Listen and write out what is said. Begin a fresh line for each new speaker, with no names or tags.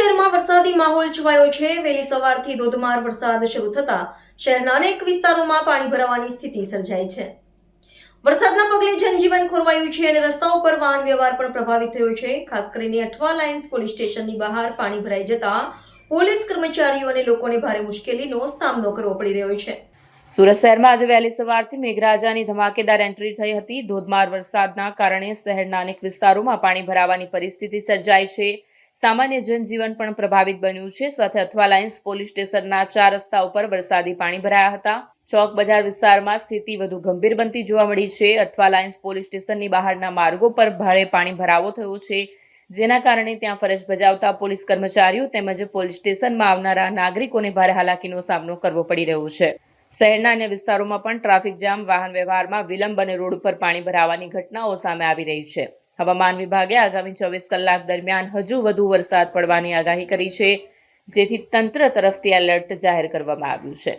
શહેરમાં વરસાદી માહોલ છવાયો છે। વહેલી સવારથી ધોધમાર વરસાદ શરૂ થતા શહેરના અનેક વિસ્તારોમાં પાણી ભરાવાની સ્થિતિ સર્જાઈ છે। વરસાદના પગલે જનજીવન ખોરવાયું છે અને રસ્તાઓ પર વાહન વ્યવહાર પણ પ્રભાવિત થયો છે। ખાસ કરીને અઠવા લાઇન્સ પોલીસ સ્ટેશનની બહાર પાણી ભરાઈ જતા પોલીસ કર્મચારીઓ અને લોકોને ભારે મુશ્કેલીનો સામનો કરવો પડી રહ્યો છે।
સુરત શહેરમાં આજે વહેલી સવારથી મેઘરાજાની ધમાકેદાર એન્ટ્રી થઈ હતી। ધોધમાર વરસાદના કારણે શહેરના અનેક વિસ્તારોમાં પાણી ભરાવાની પરિસ્થિતિ સર્જાઈ છે। સામાન્ય જનજીવન પણ પ્રભાવિત બન્યું છે। સાથે અઠવા લાઇન્સ પોલીસ સ્ટેશનના 4 રસ્તા ઉપર વરસાદી પાણી ભરાયા હતા। ચોક બજાર વિસ્તારમાં સ્થિતિ વધુ ગંભીર બનતી જોવા મળી છે। અઠવા લાઇન્સ પોલીસ સ્ટેશનની બહારના માર્ગો પર ભારે પાણી ભરાવો થયો છે, જેના કારણે ત્યાં ફરજ બજાવતા પોલીસ કર્મચારીઓ તેમજ પોલીસ સ્ટેશનમાં આવનારા નાગરિકોને ભારે હાલાકીનો સામનો કરવો પડી રહ્યો છે। શહેરના અન્ય વિસ્તારોમાં પણ ટ્રાફિક જામ, વાહન વ્યવહારમાં વિલંબ અને રોડ પર પાણી ભરાવાની ઘટનાઓ સામે આવી રહી છે। હવામાન વિભાગે આગામી 24 કલાક દરમિયાન હજુ વધુ વરસાદ પડવાની આગાહી કરી છે, જેથી તંત્ર તરફથી એલર્ટ જાહેર કરવામાં આવ્યું છે।